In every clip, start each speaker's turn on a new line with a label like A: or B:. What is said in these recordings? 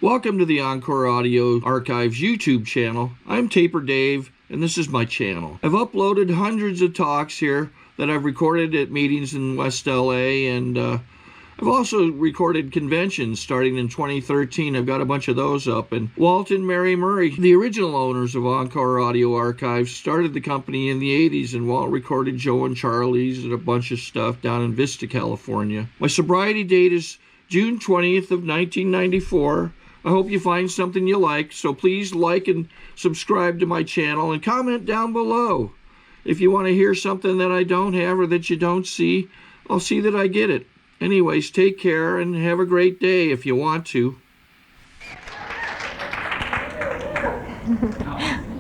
A: Welcome to the Encore Audio Archives YouTube channel. I'm Taper Dave, and this is my channel. I've uploaded hundreds of talks here that I've recorded at meetings in West LA, and I've also recorded conventions starting in 2013. I've got a bunch of those up. And Walt and Mary Murray, the original owners of Encore Audio Archives, started the company in the 80s, and Walt recorded Joe and Charlie's and a bunch of stuff down in Vista, California. My sobriety date is June 20th of 1994. I hope you find something you like, so please like and subscribe to my channel and comment down below. If you want to hear something that I don't have or that you don't see, I'll see that I get it. Anyways, take care and have a great day if you want to.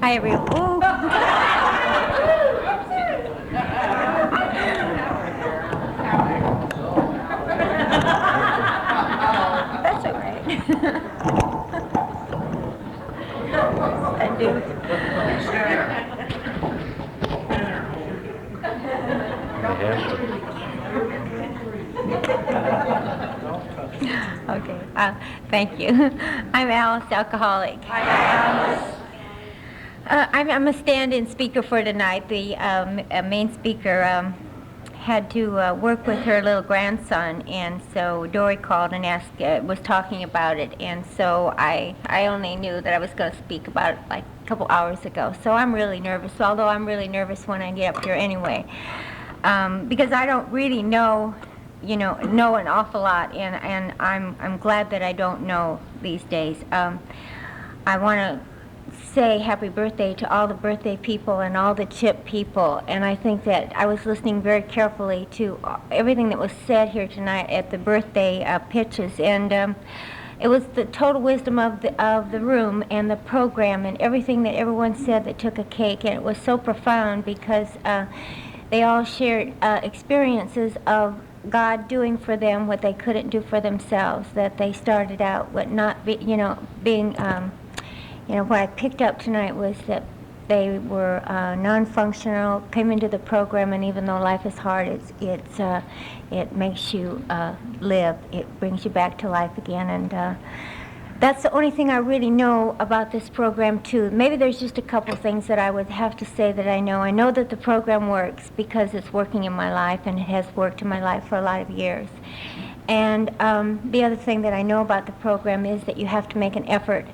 B: Hi, everyone. Ooh. That's all right. I do. Okay, thank you. I'm Alice, alcoholic. Hi, Alice. I'm a stand-in speaker for tonight. The main speaker had to work with her little grandson, and so Dory called and asked, was talking about it, and so I only knew that I was going to speak about it like a couple hours ago. So I'm really nervous, although I'm really nervous when I get up here anyway, because I don't really know an awful lot, and I'm glad that I don't know these days. I want to say happy birthday to all the birthday people and all the chip people, and I think that I was listening very carefully to everything that was said here tonight at the birthday pitches, and it was the total wisdom of the room and the program and everything that everyone said that took a cake, and it was so profound because they all shared experiences of God doing for them what they couldn't do for themselves, that they started out with not being what I picked up tonight was that they were non-functional, came into the program, and even though life is hard, it makes you live. It brings you back to life again, and that's the only thing I really know about this program, too. Maybe there's just a couple things that I would have to say that I know. I know that the program works because it's working in my life, and it has worked in my life for a lot of years. And the other thing that I know about the program is that you have to make an effort.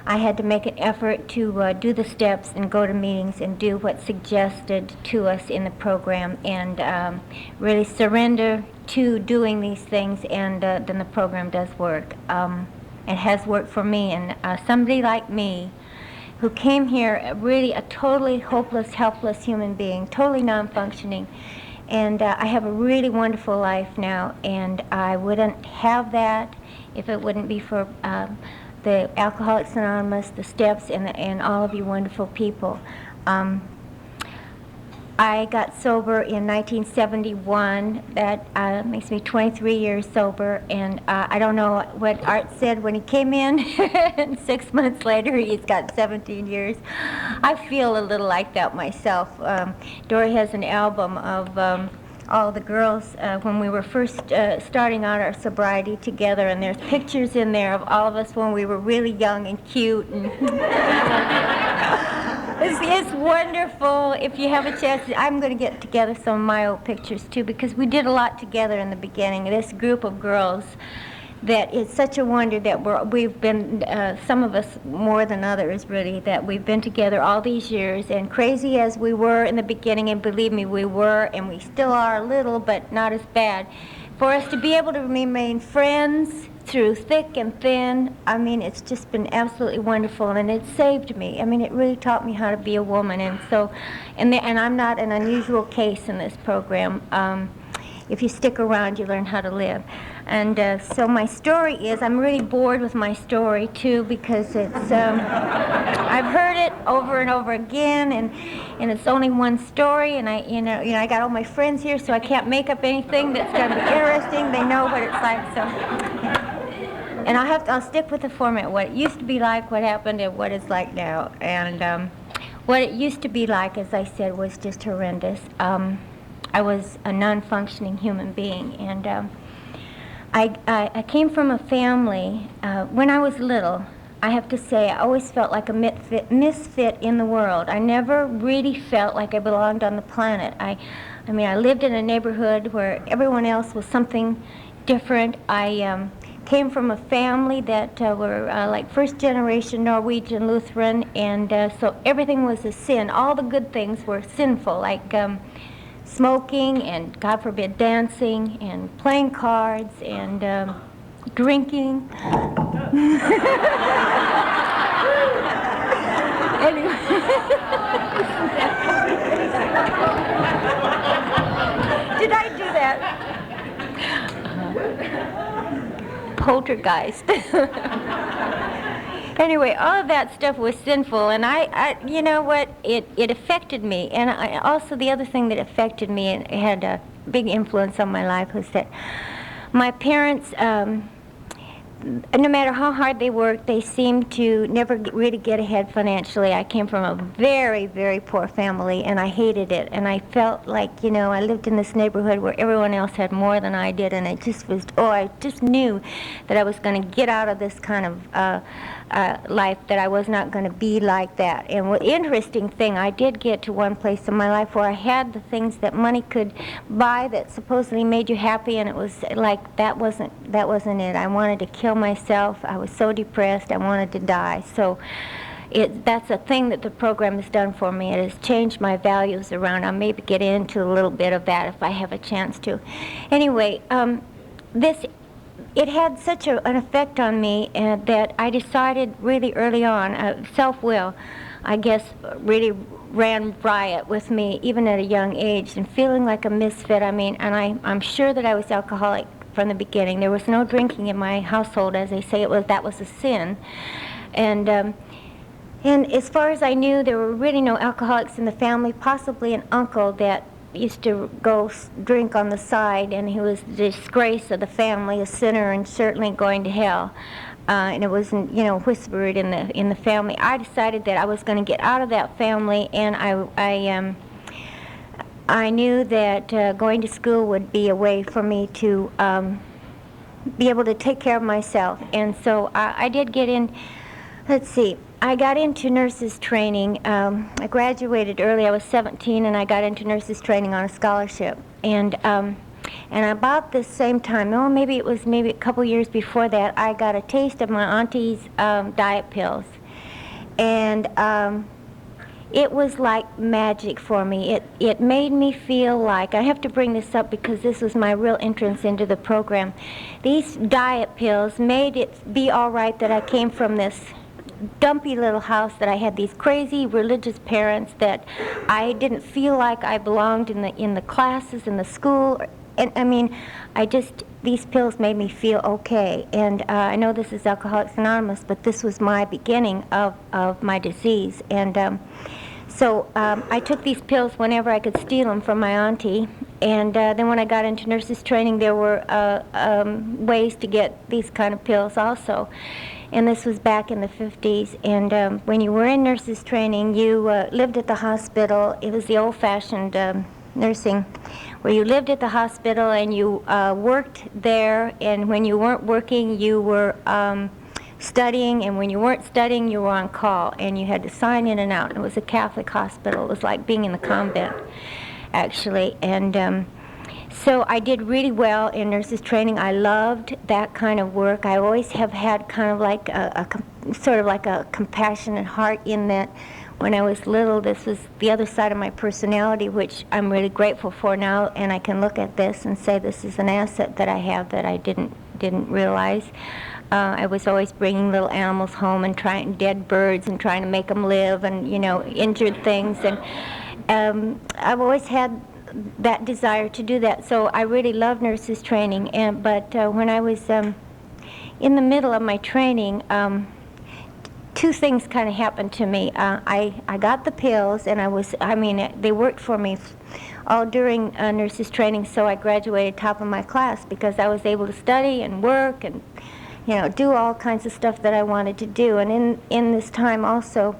B: I had to make an effort to do the steps and go to meetings and do what's suggested to us in the program, and really surrender to doing these things, and then the program does work. It has worked for me, and somebody like me who came here really a totally hopeless, helpless human being, totally non-functioning, and I have a really wonderful life now, and I wouldn't have that if it wouldn't be for the Alcoholics Anonymous, the steps, and all of you wonderful people. I got sober in 1971. That makes me 23 years sober, and I don't know what Art said when he came in, and 6 months later he's got 17 years. I feel a little like that myself. Dory has an album of all the girls when we were first starting out our sobriety together, and there's pictures in there of all of us when we were really young and cute, and it's wonderful. If you have a chance, I'm going to get together some of my old pictures too, because we did a lot together in the beginning. This group of girls, that it's such a wonder that we've been, some of us more than others really, that we've been together all these years, and crazy as we were in the beginning, and believe me, we were, and we still are a little, but not as bad. For us to be able to remain friends through thick and thin, I mean, it's just been absolutely wonderful, and it saved me. I mean, it really taught me how to be a woman, and so, and I'm not an unusual case in this program. If you stick around, you learn how to live. And so my story is, I'm really bored with my story too, because it's, I've heard it over and over again, and it's only one story, and I got all my friends here, so I can't make up anything that's going to be interesting. They know what it's like, so. And I'll stick with the format, what it used to be like, what happened, and what it's like now. And what it used to be like, as I said, was just horrendous. I was a non-functioning human being, and I came from a family, when I was little, I have to say, I always felt like a misfit in the world. I never really felt like I belonged on the planet. I mean, I lived in a neighborhood where everyone else was something different. I came from a family that were like first-generation Norwegian Lutheran, and so everything was a sin. All the good things were sinful, like smoking and, God forbid, dancing and playing cards and drinking. Anyway. Did I do that? Poltergeist. Anyway, all of that stuff was sinful, and I you know what, it affected me. And also the other thing that affected me and had a big influence on my life was that my parents, no matter how hard they worked, they seemed to never really get ahead financially. I came from a very, very poor family, and I hated it. And I felt like, you know, I lived in this neighborhood where everyone else had more than I did, and it just was, I just knew that I was going to get out of this kind of life, that I was not going to be like that. And what interesting thing, I did get to one place in my life where I had the things that money could buy that supposedly made you happy, and it was like that wasn't it. I wanted to kill myself. I was so depressed. I wanted to die. So that's a thing that the program has done for me. It has changed my values around. I'll maybe get into a little bit of that if I have a chance to. Anyway, it had such an effect on me that I decided really early on, self-will, I guess, really ran riot with me even at a young age, and feeling like a misfit. I mean, and I'm sure that I was alcoholic from the beginning. There was no drinking in my household, as they say. That was a sin. And as far as I knew, there were really no alcoholics in the family, possibly an uncle that used to go drink on the side, and he was the disgrace of the family, a sinner, and certainly going to hell. And it wasn't, you know, whispered in the family. I decided that I was going to get out of that family, and I knew that going to school would be a way for me to be able to take care of myself. And so I did get in. Let's see. I got into nurses training. I graduated early. I was 17, and I got into nurses training on a scholarship. And about the same time, maybe it was a couple years before that, I got a taste of my auntie's diet pills. And it was like magic for me. It made me feel like, I have to bring this up because this was my real entrance into the program. These diet pills made it be all right that I came from this dumpy little house, that I had these crazy religious parents, that I didn't feel like I belonged in the classes, in the school. And I mean, these pills made me feel okay. And I know this is Alcoholics Anonymous, but this was my beginning of my disease. And so I took these pills whenever I could steal them from my auntie. And then when I got into nurses training, there were ways to get these kind of pills also. And this was back in the 50s. And when you were in nurses training, you lived at the hospital. It was the old-fashioned nursing, where you lived at the hospital and you worked there. And when you weren't working, you were studying. And when you weren't studying, you were on call. And you had to sign in and out. And it was a Catholic hospital. It was like being in the convent, actually. And so I did really well in nurses training. I loved that kind of work. I always have had kind of like sort of like a compassionate heart, in that when I was little, this was the other side of my personality, which I'm really grateful for now, and I can look at this and say this is an asset that I have that I didn't realize. I was always bringing little animals home and dead birds and trying to make them live, and, you know, injured things. And I've always had that desire to do that. So I really love nurses training. But when I was in the middle of my training, two things kind of happened to me. I got the pills, and they worked for me all during nurses training, so I graduated top of my class because I was able to study and work and, you know, do all kinds of stuff that I wanted to do. And in this time also,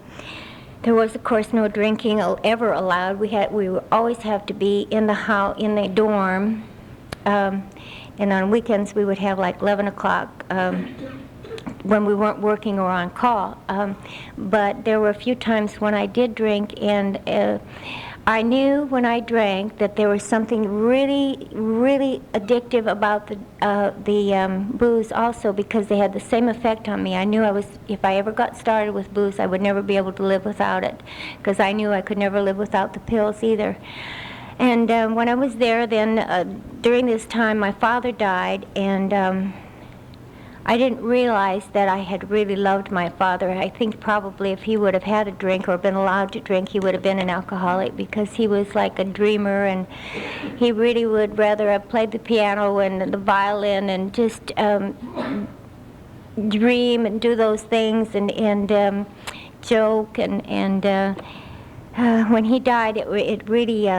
B: there was, of course, no drinking ever allowed. We would always have to be in the house, in the dorm, and and on weekends we would have like 11 o'clock when we weren't working or on call. But there were a few times when I did drink, and I knew when I drank that there was something really, really addictive about the booze also, because they had the same effect on me. I knew if I ever got started with booze, I would never be able to live without it, because I knew I could never live without the pills either. And when I was there, then during this time, my father died, and I didn't realize that I had really loved my father. I think probably if he would have had a drink or been allowed to drink, he would have been an alcoholic, because he was like a dreamer, and he really would rather have played the piano and the violin and just dream and do those things and joke. And when he died, it really...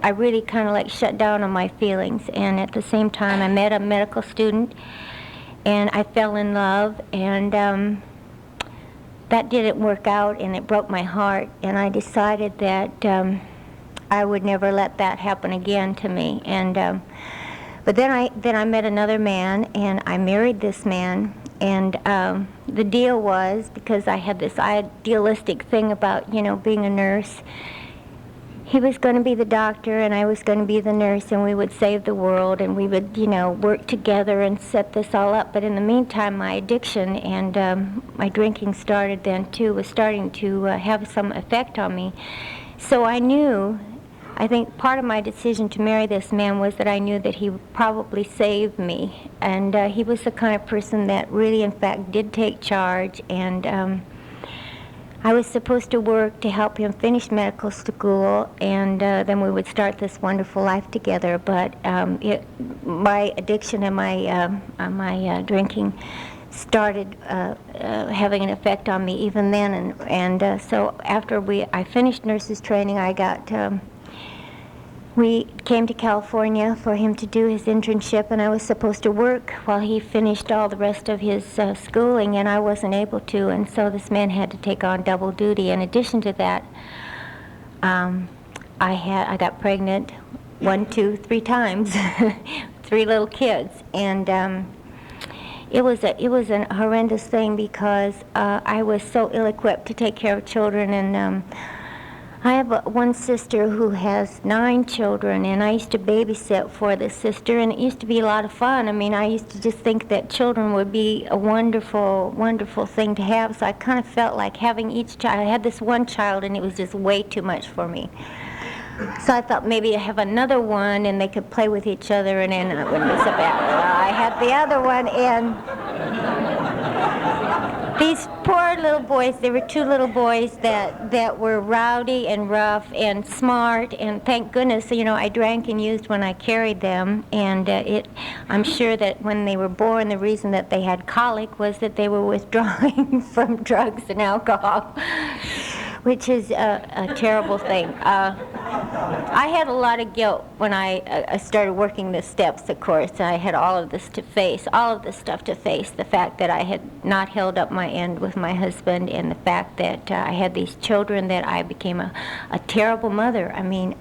B: I really kind of like shut down on my feelings, and at the same time I met a medical student, and I fell in love, and that didn't work out, and it broke my heart, and I decided that I would never let that happen again to me. And but then I met another man, and I married this man, and the deal was, because I had this idealistic thing about, you know, being a nurse, he was going to be the doctor and I was going to be the nurse, and we would save the world, and we would, you know, work together and set this all up. But in the meantime, my addiction and my drinking started then too, was starting to have some effect on me. So I knew, I think part of my decision to marry this man was that I knew that he would probably save me. And he was the kind of person that really, in fact, did take charge, and I was supposed to work to help him finish medical school, and then we would start this wonderful life together. But my addiction and my drinking started having an effect on me even then. And so after I finished nurses training, we came to California for him to do his internship, and I was supposed to work while he finished all the rest of his schooling, and I wasn't able to, and so this man had to take on double duty. In addition to that, I got pregnant 1, 2, 3 times, 3 little kids, and it was a horrendous thing, because I was so ill-equipped to take care of children. And I have one sister who has 9 children, and I used to babysit for this sister, and it used to be a lot of fun. I mean, I used to just think that children would be a wonderful, wonderful thing to have, so I kind of felt like having each child. I had this one child, and it was just way too much for me. So I thought maybe I have another one, and they could play with each other, and then it wouldn't be so bad. Well, I had the other one, and these poor little boys, there were 2 little boys that were rowdy and rough and smart, and thank goodness, you know, I drank and used when I carried them, and I'm sure that when they were born, the reason that they had colic was that they were withdrawing from drugs and alcohol, which is a terrible thing. I had a lot of guilt when I started working the steps, of course. I had all of this stuff to face, the fact that I had not held up my end with my husband, and the fact that I had these children, that I became a terrible mother. I mean,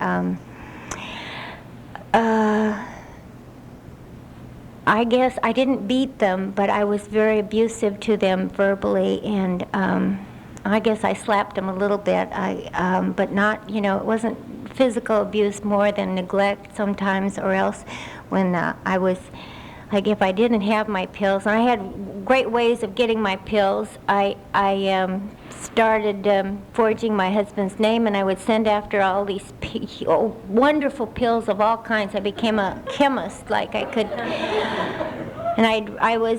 B: I guess I didn't beat them, but I was very abusive to them verbally, and I guess I slapped them a little bit, but not, you know, it wasn't physical abuse, more than neglect sometimes, or else when I was, like, if I didn't have my pills, and I had great ways of getting my pills, I started forging my husband's name, and I would send after all these wonderful pills of all kinds. I became a chemist, like I could. And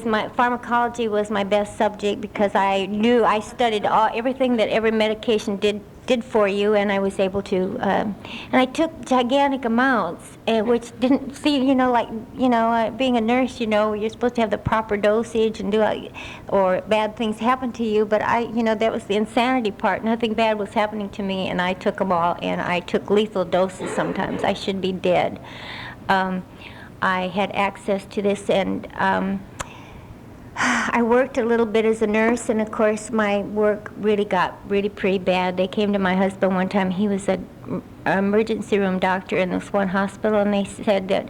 B: my pharmacology was my best subject, because I knew, I studied everything that every medication did for you, and I was able to, and I took gigantic amounts, which didn't see, you know, like, you know, being a nurse, you know, you're supposed to have the proper dosage and or bad things happen to you, but you know, that was the insanity part. Nothing bad was happening to me, and I took them all, and I took lethal doses sometimes. I should be dead. I had access to this, and I worked a little bit as a nurse, and of course my work really got pretty bad. They came to my husband one time. He was an emergency room doctor in this one hospital, and they said that,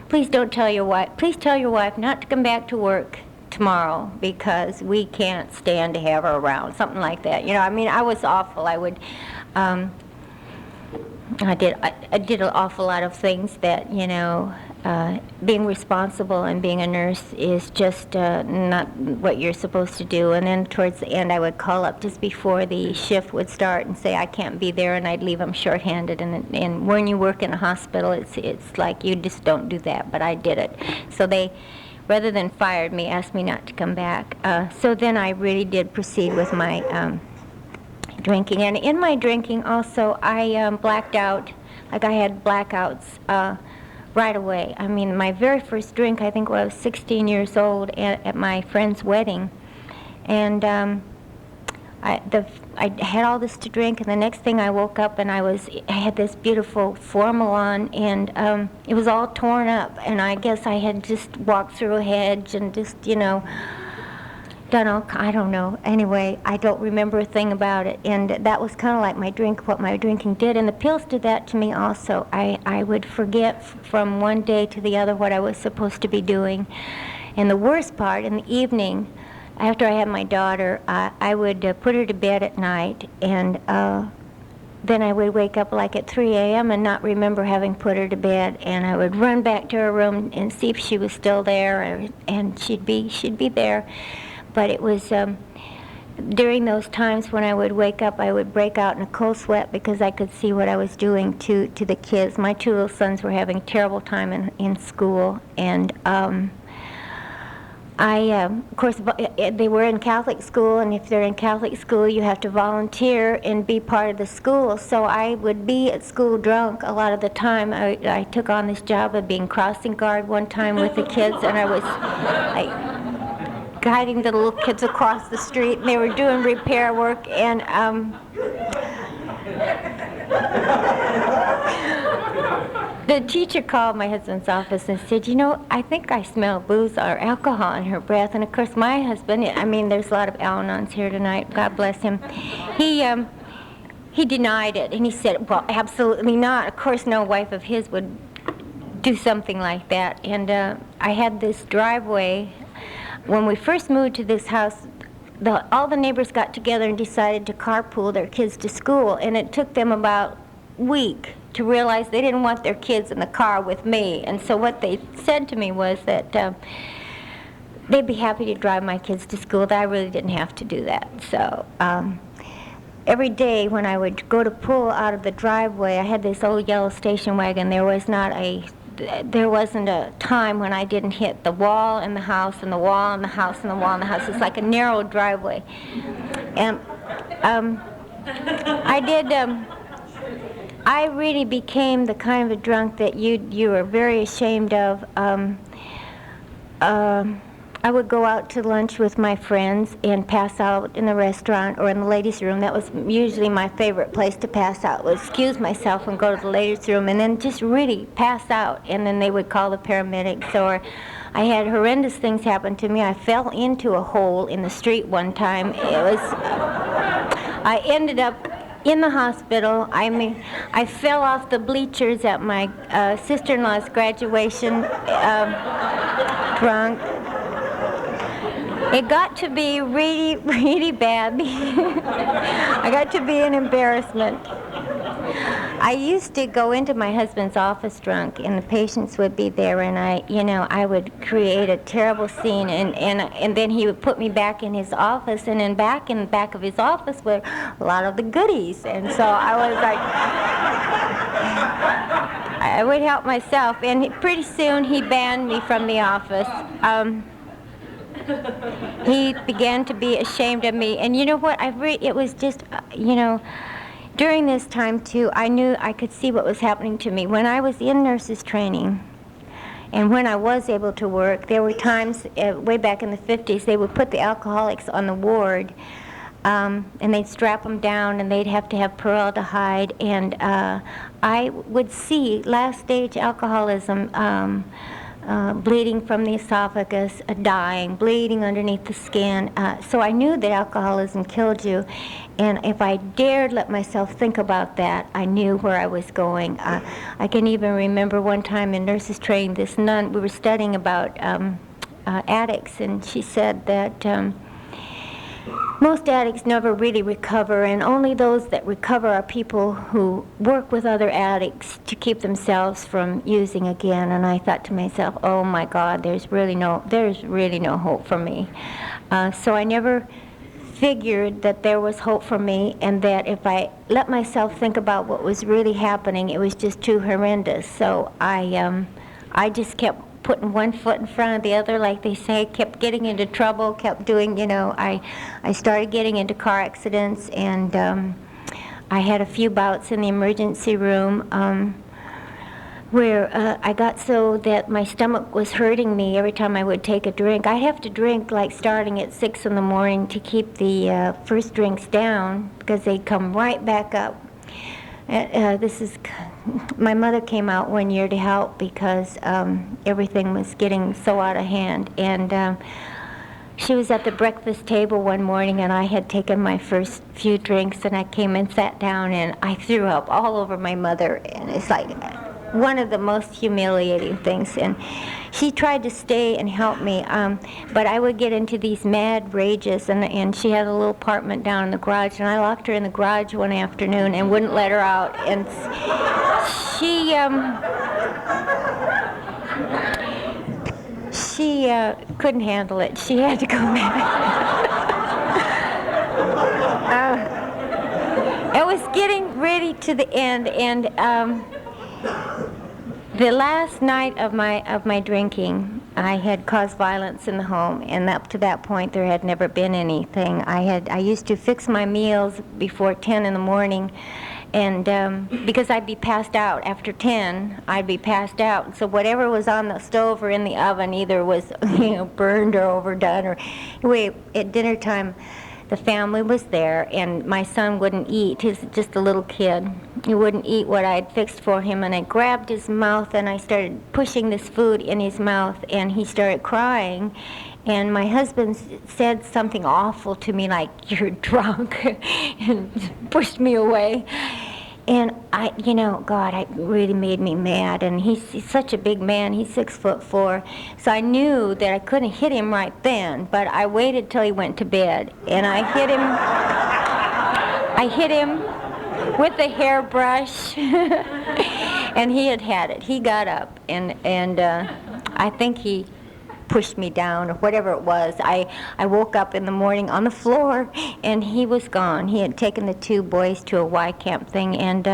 B: please tell your wife not to come back to work tomorrow because we can't stand to have her around, something like that. You know, I mean, I was awful. I would, I did an awful lot of things that, you know, being responsible and being a nurse is just not what you're supposed to do. And then towards the end, I would call up just before the shift would start and say I can't be there, and I'd leave them shorthanded. And when you work in a hospital, it's like you just don't do that. But I did it. So they, rather than fired me, asked me not to come back. So then I really did proceed with my drinking. And in my drinking also, I blacked out. Like I had blackouts right away. I mean, my very first drink, I think, when I was 16 years old at my friend's wedding. And I had all this to drink, and the next thing I woke up and I had this beautiful formal on, and it was all torn up. And I guess I had just walked through a hedge and just, you know, done all, I don't know. Anyway, I don't remember a thing about it. And that was kind of like what my drinking did. And the pills did that to me also. I would forget from one day to the other what I was supposed to be doing. And the worst part, in the evening, after I had my daughter, I would put her to bed at night, and then I would wake up like at 3 a.m. and not remember having put her to bed, and I would run back to her room and see if she was still there, and she'd be there. But it was during those times when I would wake up, I would break out in a cold sweat because I could see what I was doing to the kids. My two little sons were having a terrible time in school, and of course, they were in Catholic school, and if they're in Catholic school, you have to volunteer and be part of the school. So I would be at school drunk a lot of the time. I took on this job of being crossing guard one time with the kids, and I was guiding the little kids across the street, and they were doing repair work, and the teacher called my husband's office and said, you know, I think I smell booze or alcohol in her breath. And of course my husband, I mean, there's a lot of Al-Anons here tonight, God bless him, he denied it, and he said, well, absolutely not. Of course no wife of his would do something like that. And I had this driveway. When we first moved to this house, all the neighbors got together and decided to carpool their kids to school, and it took them about a week to realize they didn't want their kids in the car with me. And so what they said to me was that they'd be happy to drive my kids to school, that I really didn't have to do that. So every day when I would go to pull out of the driveway, I had this old yellow station wagon. There wasn't a time when I didn't hit the wall in the house and the wall and the house and the wall and the house. It's like a narrow driveway. And I really became the kind of a drunk that you were very ashamed of. I would go out to lunch with my friends and pass out in the restaurant or in the ladies' room. That was usually my favorite place to pass out, was excuse myself and go to the ladies' room and then just really pass out. And then they would call the paramedics. Or I had horrendous things happen to me. I fell into a hole in the street one time. I ended up in the hospital. I mean, I fell off the bleachers at my sister-in-law's graduation drunk. It got to be really, really bad. I got to be an embarrassment. I used to go into my husband's office drunk, and the patients would be there, and I would create a terrible scene, and then he would put me back in his office, and in the back of his office were a lot of the goodies, and so I was like, I would help myself, and pretty soon he banned me from the office. He began to be ashamed of me, and you know what? It was just, during this time too, I knew I could see what was happening to me. When I was in nurses training, and when I was able to work, there were times way back in the 50s they would put the alcoholics on the ward, and they'd strap them down, and they'd have to have formaldehyde, and I would see last stage alcoholism bleeding from the esophagus, dying, bleeding underneath the skin. So I knew that alcoholism killed you, and if I dared let myself think about that, I knew where I was going. I can even remember one time in nurses training, this nun, we were studying about addicts, and she said that most addicts never really recover, and only those that recover are people who work with other addicts to keep themselves from using again. And I thought to myself, oh my God, there's really no hope for me. So I never figured that there was hope for me, and that if I let myself think about what was really happening, it was just too horrendous. So I just kept putting one foot in front of the other, like they say, kept getting into trouble, kept doing, I started getting into car accidents, and I had a few bouts in the emergency room where I got so that my stomach was hurting me every time I would take a drink. I'd have to drink like starting at 6 in the morning to keep the first drinks down, because they'd come right back up. My mother came out one year to help because everything was getting so out of hand, and she was at the breakfast table one morning, and I had taken my first few drinks, and I came and sat down, and I threw up all over my mother, and it's like one of the most humiliating things. And she tried to stay and help me, but I would get into these mad rages, and she had a little apartment down in the garage, and I locked her in the garage one afternoon and wouldn't let her out, and she couldn't handle it. She had to go back. It was getting ready to the end, and the last night of my drinking, I had caused violence in the home, and up to that point there had never been anything. I used to fix my meals before 10 in the morning, and because I'd be passed out after 10, I'd be passed out. So whatever was on the stove or in the oven either was burned or overdone. Or anyway, at dinner time, the family was there, and my son wouldn't eat. He's just a little kid. He wouldn't eat what I had fixed for him, and I grabbed his mouth, and I started pushing this food in his mouth, and he started crying. And my husband said something awful to me, like, "You're drunk," and pushed me away. And God, it really made me mad. And he's such a big man. He's 6'4". So I knew that I couldn't hit him right then, but I waited till he went to bed, and I hit him. I hit him with a hairbrush, and he had it. He got up, and I think he pushed me down or whatever it was. I woke up in the morning on the floor, and he was gone. He had taken the two boys to a Y camp thing, and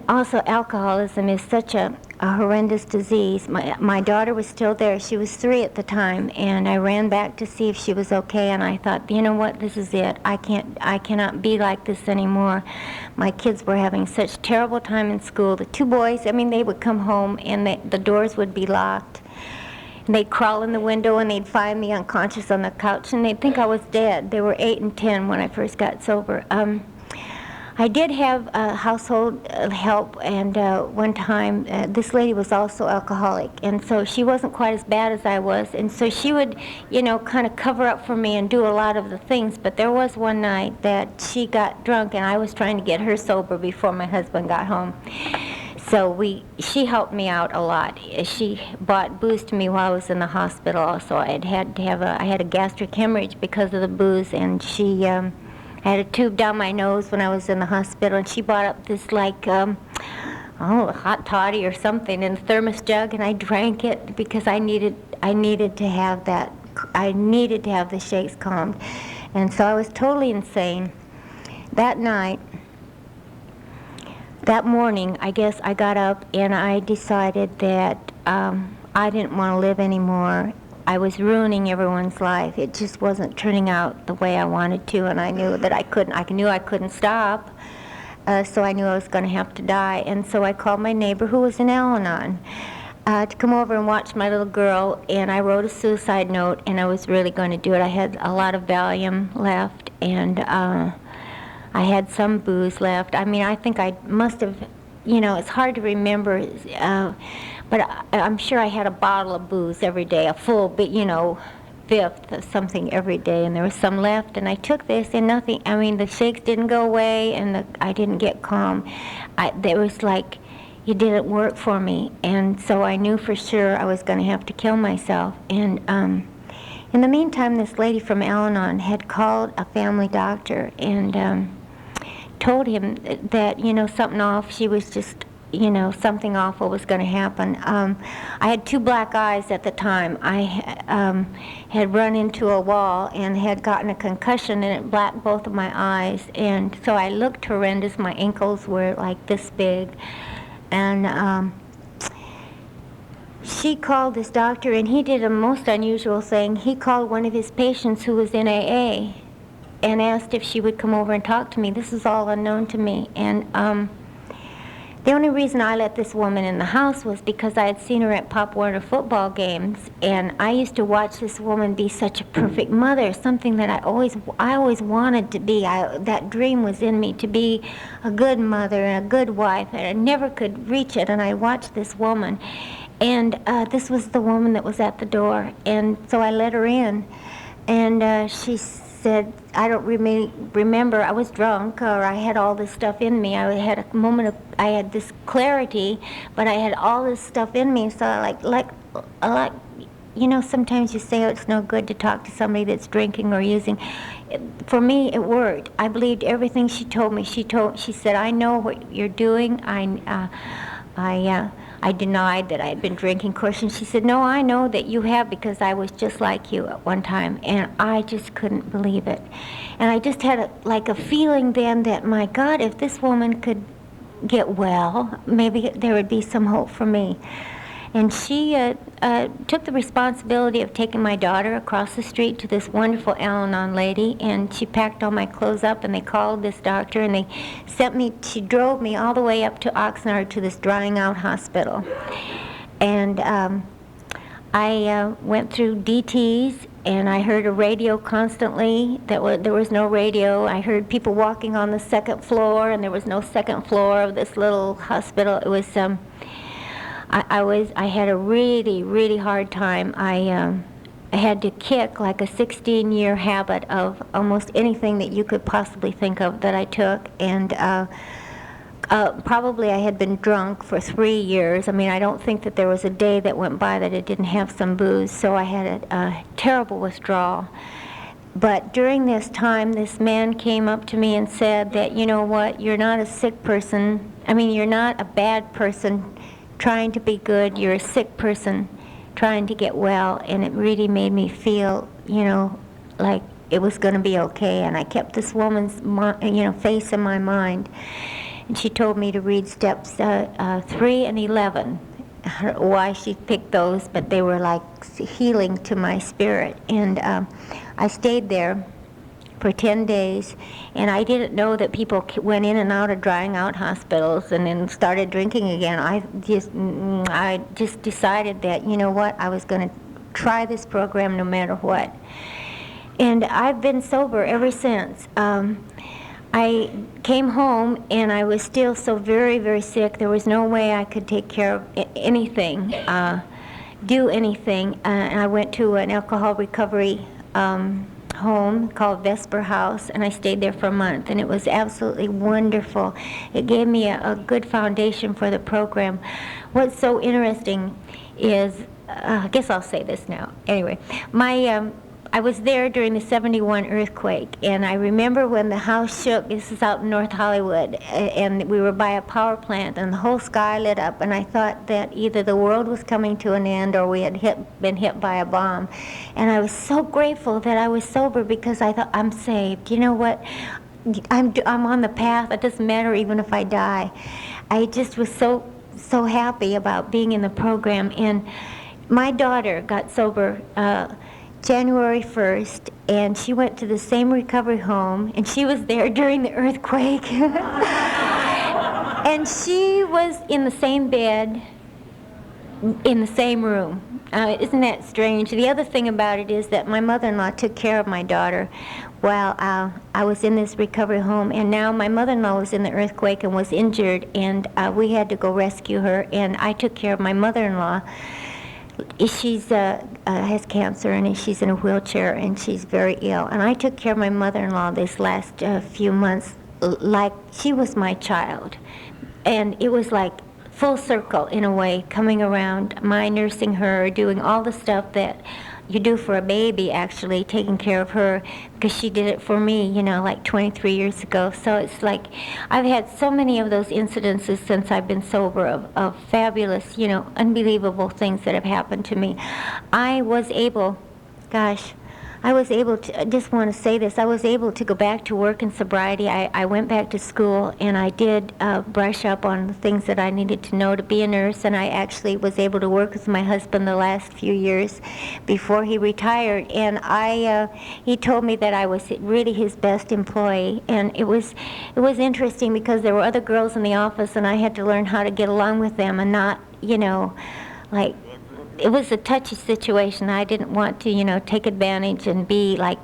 B: also alcoholism is such a horrendous disease. My daughter was still there. She was 3 at the time, and I ran back to see if she was okay, and I thought, you know what, this is it. I cannot be like this anymore. My kids were having such terrible time in school. The two boys, they would come home, and the doors would be locked. And they'd crawl in the window, and they'd find me unconscious on the couch, and they'd think I was dead. They were 8 and 10 when I first got sober. I did have household help, and one time this lady was also alcoholic, and so she wasn't quite as bad as I was, and so she would, kind of cover up for me and do a lot of the things. But there was one night that she got drunk, and I was trying to get her sober before my husband got home. So she helped me out a lot. She bought booze to me while I was in the hospital. Also, I had a gastric hemorrhage because of the booze, and I had a tube down my nose when I was in the hospital, and she bought up this hot toddy or something in a thermos jug, and I drank it because I needed to have that. I needed to have the shakes calmed, and so I was totally insane. That morning, I guess I got up and I decided that I didn't want to live anymore. I was ruining everyone's life. It just wasn't turning out the way I wanted to, and I knew that I couldn't. I knew I couldn't stop, so I knew I was going to have to die. And so I called my neighbor, who was in Al-Anon, to come over and watch my little girl, and I wrote a suicide note, and I was really going to do it. I had a lot of Valium left, and I had some booze left. I think I must have, it's hard to remember. but I'm sure I had a bottle of booze every day, a full, fifth of something every day, and there was some left, and I took this, and nothing, I mean, the shakes didn't go away, and I didn't get calm. There was like, it didn't work for me, and so I knew for sure I was going to have to kill myself. And in the meantime, this lady from Al-Anon had called a family doctor and told him that, something off. She was just, something awful was going to happen. I had 2 black eyes at the time. I had run into a wall and had gotten a concussion, and it blacked both of my eyes. And so I looked horrendous. My ankles were like this big. And she called this doctor, and he did a most unusual thing. He called one of his patients who was in AA and asked if she would come over and talk to me. This is all unknown to me. And the only reason I let this woman in the house was because I had seen her at Pop Warner football games, and I used to watch this woman be such a perfect mother, something that I always wanted to be. That dream was in me, to be a good mother and a good wife, and I never could reach it. And I watched this woman, and this was the woman that was at the door, and so I let her in, and she said, I don't remember, I was drunk, or I had all this stuff in me. I had a moment of, I had this clarity, but I had all this stuff in me, so I like, sometimes you say, oh, it's no good to talk to somebody that's drinking or using. For me, it worked. I believed everything she told me. She said, I know what you're doing. I denied that I had been drinking, of course, and she said, no, I know that you have, because I was just like you at one time, and I just couldn't believe it. And I just had a feeling then that, my God, if this woman could get well, maybe there would be some hope for me. And she took the responsibility of taking my daughter across the street to this wonderful Al-Anon lady, and she packed all my clothes up, and they called this doctor, and she drove me all the way up to Oxnard to this drying out hospital. And I went through DTs, and I heard a radio constantly. There was no radio. I heard people walking on the second floor, and there was no second floor of this little hospital. It was I had a really, really hard time. I had to kick like a 16-year habit of almost anything that you could possibly think of that I took, and probably I had been drunk for 3 years. I mean, I don't think that there was a day that went by that it didn't have some booze, so I had a terrible withdrawal. But during this time, this man came up to me and said that, you know what, you're not a sick person. I mean, you're not a bad person trying to be good. You're a sick person trying to get well. And it really made me feel, like it was going to be okay. And I kept this woman's, face in my mind. And she told me to read steps 3 and 11. Why she picked those, but they were like healing to my spirit. And I stayed there for 10 days, and I didn't know that people went in and out of drying out hospitals and then started drinking again. I just decided that, you know what, I was going to try this program no matter what. And I've been sober ever since. I came home, and I was still so very, very sick. There was no way I could take care of anything, do anything. And I went to an alcohol recovery home called Vesper House, and I stayed there for a month, and it was absolutely wonderful. It gave me a good foundation for the program. What's so interesting is, I guess I'll say this now. Anyway, I was there during the 71 earthquake, and I remember when the house shook. This is out in North Hollywood, and we were by a power plant, and the whole sky lit up, and I thought that either the world was coming to an end or we had been hit by a bomb. And I was so grateful that I was sober, because I thought, I'm saved. You know what? I'm on the path. It doesn't matter even if I die. I just was so happy about being in the program. And my daughter got sober January 1st, and she went to the same recovery home, and she was there during the earthquake. And she was in the same bed in the same room. Isn't that strange? The other thing about it is that my mother-in-law took care of my daughter while I was in this recovery home, and now my mother-in-law was in the earthquake and was injured, and we had to go rescue her, and I took care of my mother-in-law. She's has cancer, and she's in a wheelchair, and she's very ill, and I took care of my mother-in-law this last few months like she was my child, and it was like full circle in a way, coming around, my nursing her, doing all the stuff that you do for a baby, actually, taking care of her, because she did it for me, you know, like 23 years ago. So it's like, I've had so many of those incidences since I've been sober of fabulous, you know, unbelievable things that have happened to me. I was able, gosh, I was able to, I just want to say this, I was able to go back to work in sobriety. I went back to school, and I did brush up on the things that I needed to know to be a nurse, and I actually was able to work with my husband the last few years before he retired, and he told me that I was really his best employee, and it was interesting because there were other girls in the office, and I had to learn how to get along with them and not, you know, like, it was a touchy situation. I didn't want to, you know, take advantage and be like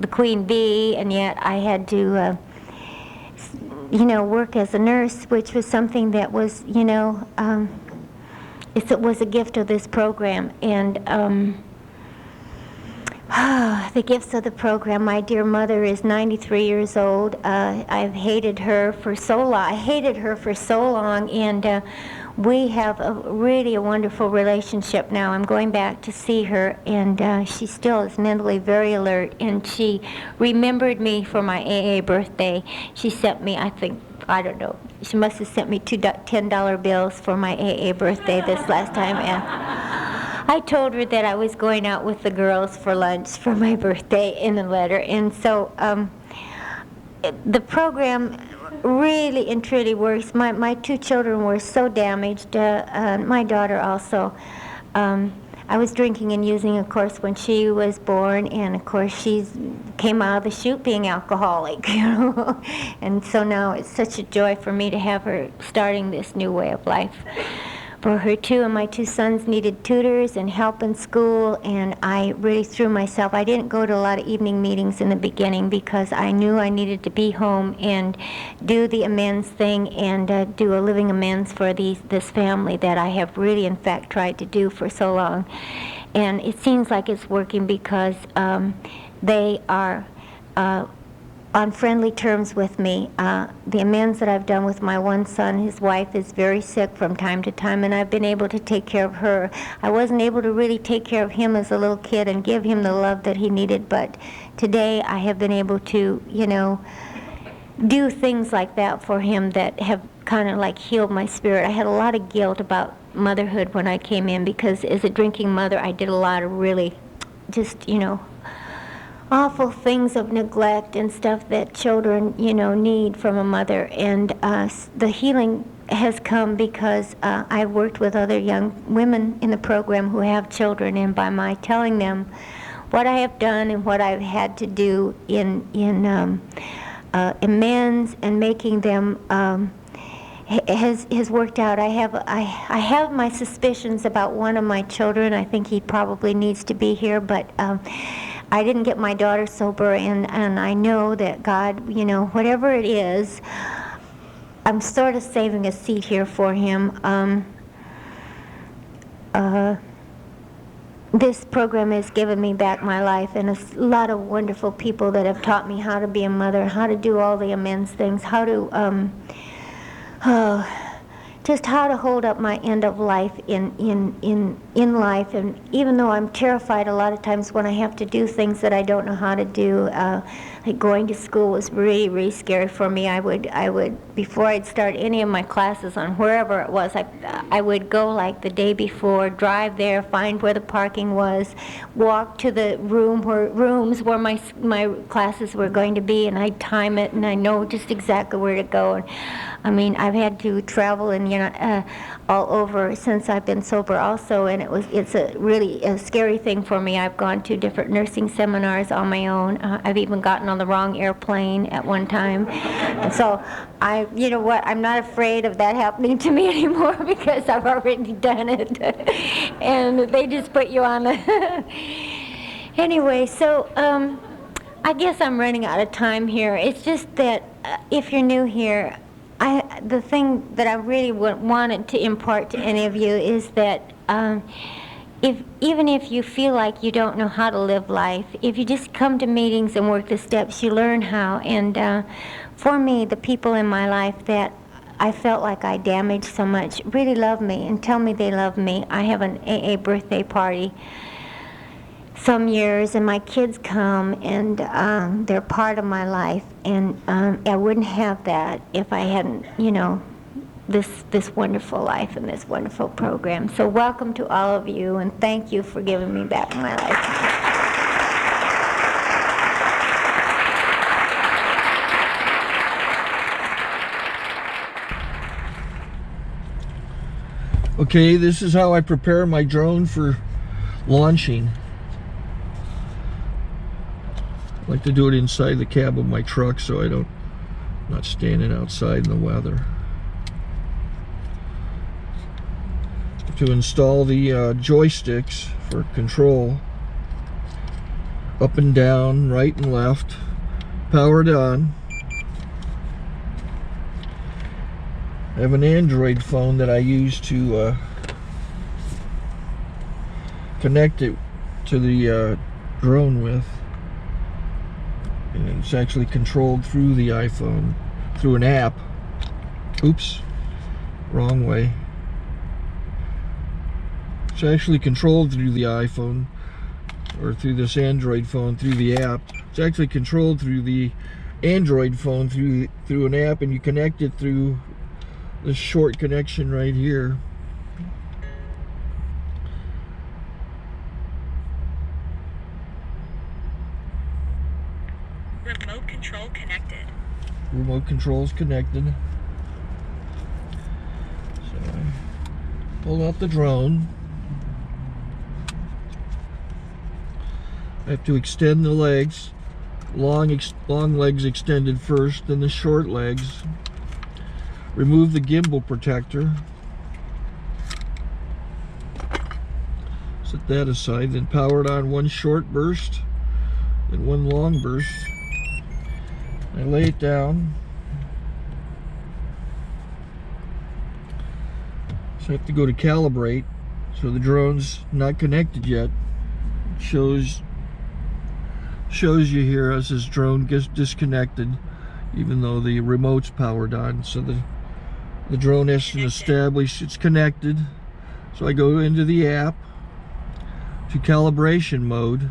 B: the queen bee, and yet I had to, you know, work as a nurse, which was something that was, you know, it was a gift of this program. And the gifts of the program. My dear mother is 93 years old. I've hated her for so long. I hated her for so long, and we have really a wonderful relationship now. I'm going back to see her, and she still is mentally very alert, and she remembered me for my AA birthday. She sent me, I think, I don't know, she must have sent me two $10 bills for my AA birthday this last time, and I told her that I was going out with the girls for lunch for my birthday in a letter, and so the program really and truly works. My two children were so damaged, my daughter also. I was drinking and using, of course, when she was born, and of course she came out of the chute being alcoholic, you know. And so now it's such a joy for me to have her starting this new way of life for her too. And my two sons needed tutors and help in school, and I really threw myself. I didn't go to a lot of evening meetings in the beginning because I knew I needed to be home and do the amends thing and do a living amends for this family that I have really, in fact, tried to do for so long. And it seems like it's working because they are on friendly terms with me. The amends that I've done with my one son, his wife is very sick from time to time, and I've been able to take care of her. I wasn't able to really take care of him as a little kid and give him the love that he needed, but today I have been able to, you know, do things like that for him that have kind of like healed my spirit. I had a lot of guilt about motherhood when I came in because as a drinking mother I did a lot of really just, you know, awful things of neglect and stuff that children, you know, need from a mother. And the healing has come because I've worked with other young women in the program who have children, and by my telling them what I have done and what I've had to do in amends and making them has worked out. I have my suspicions about one of my children. I think he probably needs to be here, but I didn't get my daughter sober, and I know that God, you know, whatever it is, I'm sort of saving a seat here for him. This program has given me back my life, and a lot of wonderful people that have taught me how to be a mother, how to do all the amends things, how to just how to hold up my end of life in life. And even though I'm terrified a lot of times when I have to do things that I don't know how to do, like going to school was really, really scary for me. I would before I'd start any of my classes on wherever it was, I would go like the day before, drive there, find where the parking was, walk to the rooms where my classes were going to be, and I'd time it, and I know just exactly where to go. And I mean, I've had to travel and, you know, all over since I've been sober also, and it's really a scary thing for me. I've gone to different nursing seminars on my own. I've even gotten on the wrong airplane at one time. And so you know what, I'm not afraid of that happening to me anymore because I've already done it. And they just put you on the... Anyway, so I guess I'm running out of time here. It's just that if you're new here, the thing that I really wanted to impart to any of you is that even if you feel like you don't know how to live life, if you just come to meetings and work the steps, you learn how. And for me, the people in my life that I felt like I damaged so much really love me and tell me they love me. I have an AA birthday party some years, and my kids come, and they're part of my life, and I wouldn't have that if I hadn't, you know, this wonderful life and this wonderful program. So welcome to all of you, and thank you for giving me back my life.
A: Okay, this is how I prepare my drone for launching. I like to do it inside the cab of my truck so I'm not standing outside in the weather. To install the joysticks for control, up and down, right and left, powered on. I have an Android phone that I use to connect it to the drone with. And it's actually controlled through the iPhone, through an app. Oops, wrong way. It's actually controlled through the iPhone, or through this Android phone, through the app. It's actually controlled through the Android phone, through an app, and you connect it through this short connection right here.
C: Remote control connected.
A: Remote control is connected. So I pull out the drone. I have to extend the legs. Long legs extended first, then the short legs. Remove the gimbal protector. Set that aside, then power it on one short burst, then one long burst. I lay it down. So I have to go to calibrate. So the drone's not connected yet. It shows you here as this drone gets disconnected, even though the remote's powered on. So the drone has to establish it's connected. So I go into the app to calibration mode.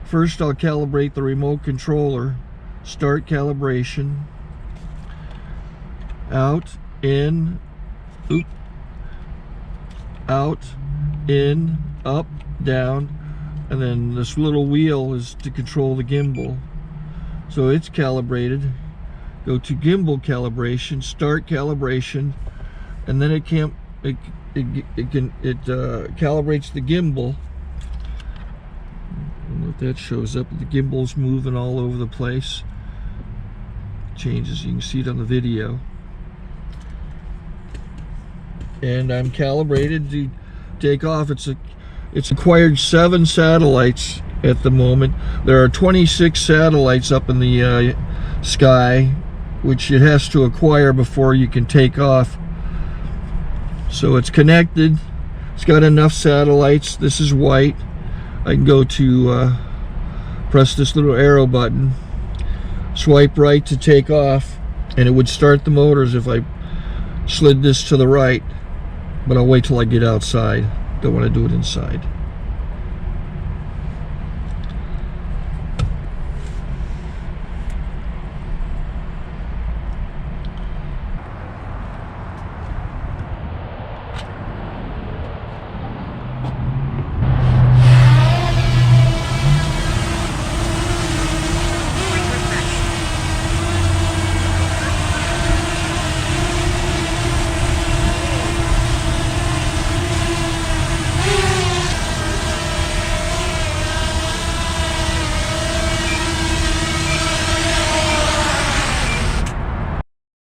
A: First I'll calibrate the remote controller. Start calibration. Out, in, oop, out, in, up, down, and then this little wheel is to control the gimbal. So it's calibrated. Go to gimbal calibration, start calibration, and then it calibrates the gimbal. I don't know if that shows up. The gimbal's moving all over the place. Changes, you can see it on the video. And I'm calibrated to take off. It's acquired 7 satellites at the moment. There are 26 satellites up in the sky, which it has to acquire before you can take off. So it's connected. It's got enough satellites. This is white. I can go to press this little arrow button, swipe right to take off, and it would start the motors if I slid this to the right. But I'll wait till I get outside. Don't want to do it inside.